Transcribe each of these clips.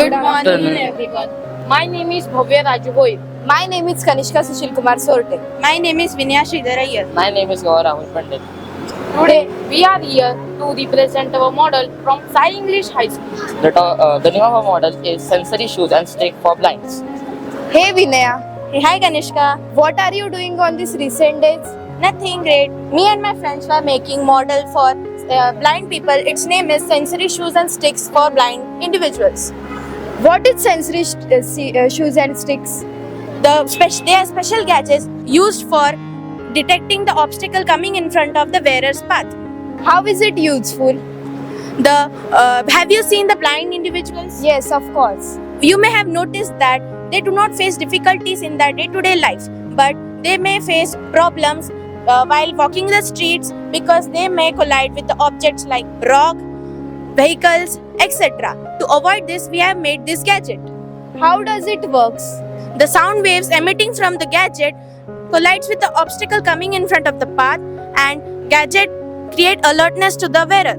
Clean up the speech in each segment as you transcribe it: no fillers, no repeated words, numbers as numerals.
Good morning, afternoon. everyone. My name is Bhavya Rajugoi. My name is Kanishka Sushil Kumar Sorte. My name is Vinaya Sridhar Iyer. My name is Gaurav Rahul Pandit. Today, we are here to represent our model from Sai English High School. The name of our model is Sensory Shoes and Stick for Blinds. Hey Vinaya, Hey, hi Kanishka. what are you doing on these recent days? Nothing great. Me and my friends were making model for blind people. Its name is Sensory Shoes and Sticks for Blind Individuals. What is sensory shoes and sticks? They are special gadgets used for detecting the obstacle coming in front of the wearer's path. How is it useful? Have you seen the blind individuals? Yes, of course. You may have noticed that they do not face difficulties in their day-to-day life, but they may face problems while walking the streets because they may collide with the objects like rock, vehicles, etc. To avoid this, we have made this gadget. How does it works? The sound waves emitting from the gadget collides with the obstacle coming in front of the path, and gadget create alertness to the wearer.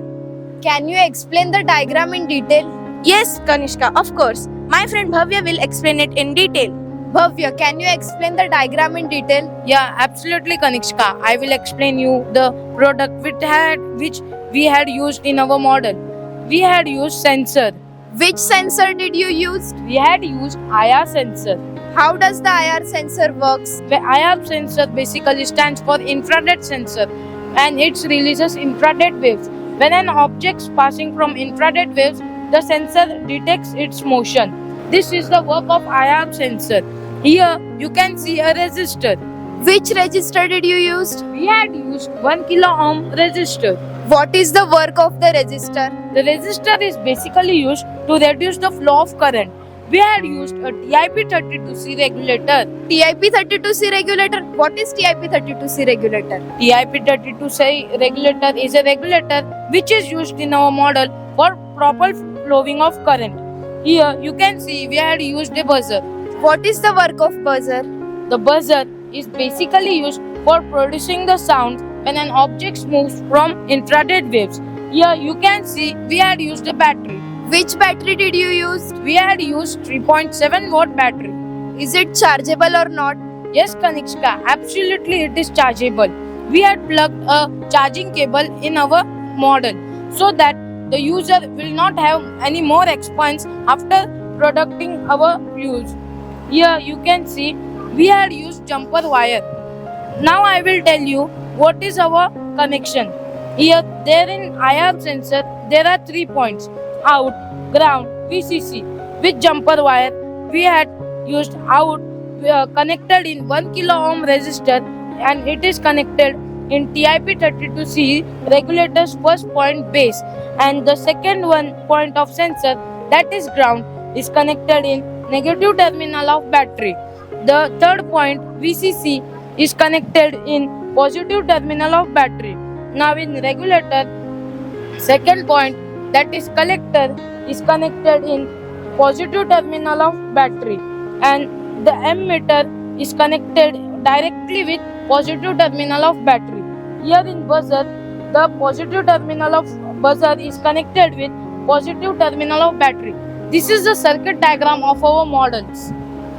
Can you explain the diagram in detail? Yes, Kanishka, of course. My friend Bhavya will explain it in detail. Bhavya, can you explain the diagram in detail? Yeah, absolutely, Kanishka. I will explain you the product which we had used in our model. We had used sensor. Which sensor did you use? We had used IR sensor. How does the IR sensor works? The IR sensor basically stands for infrared sensor, and it releases infrared waves. When an object is passing from infrared waves, the sensor detects its motion. This is the work of IR sensor. Here you can see a resistor. Which resistor did you use? We had used 1 kilo ohm resistor. What is the work of the resistor? The resistor is basically used to reduce the flow of current. We had used a TIP32C regulator. TIP32C regulator. What is TIP32C regulator? TIP32C regulator is a regulator which is used in our model for proper flowing of current. Here you can see we had used a buzzer. What is the work of buzzer? The buzzer is basically used for producing the sound when an object moves from infrared waves. Here you can see we had used a battery. Which battery did you use? We had used 3.7 watt battery. Is it chargeable or not? Yes, Kanishka, absolutely it is chargeable. We had plugged a charging cable in our model so that the user will not have any more expense after producing our use. Here you can see we had used jumper wire. Now I will tell you what is our connection. Here there in IR sensor there are 3 points: out, ground, VCC. With jumper wire we had used out connected in 1 kilo ohm resistor, and it is connected in TIP32C regulator's first point base, and the second one point of sensor, that is ground, is connected in negative terminal of battery. The third point VCC is connected in positive terminal of battery. Now in regulator, second point, that is collector, is connected in positive terminal of battery, and the ammeter is connected directly with positive terminal of battery. Here in buzzer, the positive terminal of buzzer is connected with positive terminal of battery. This is the circuit diagram of our models.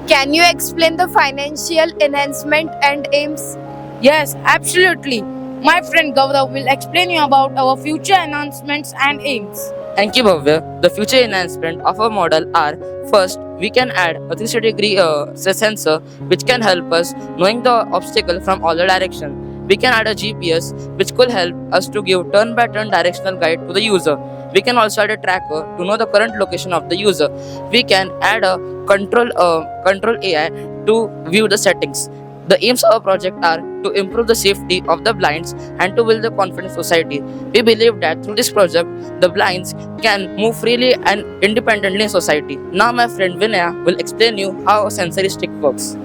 Can you explain the financial enhancement and aims? Yes, absolutely. My friend Gaurav will explain you about our future announcements and aims. Thank you, Bhavya. The future enhancement of our model are: first, we can add a 360-degree sensor which can help us knowing the obstacle from all the direction. We can add a GPS which could help us to give turn-by-turn directional guide to the user. We can also add a tracker to know the current location of the user. We can add a control AI to view the settings. The aims of our project are to improve the safety of the blinds and to build a confident society. We believe that through this project, the blinds can move freely and independently in society. Now my friend Vinaya will explain you how a sensory stick works.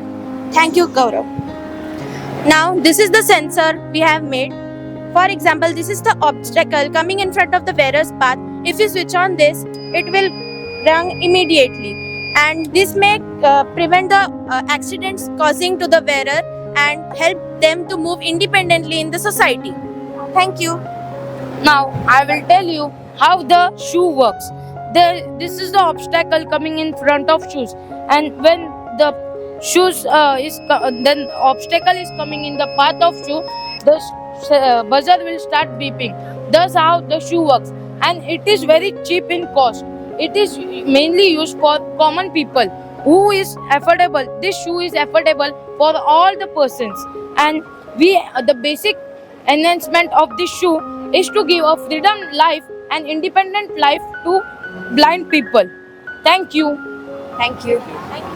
Thank you, Gaurav. Now, this is the sensor we have made. For example, this is the obstacle coming in front of the wearer's path. If you switch on this, it will run immediately, and this may prevent the accidents causing to the wearer and help them to move independently in the society. Thank you. Now I will tell you how the shoe works. this is the obstacle coming in front of shoes, and when the shoes then obstacle is coming in the path of shoe, the buzzer will start beeping. Thus how the shoe works, and it is very cheap in cost. It is mainly used for common people who is affordable. This shoe is affordable for all the persons, and the basic enhancement of this shoe is to give a freedom life and independent life to blind people. Thank you. Thank you. Thank you.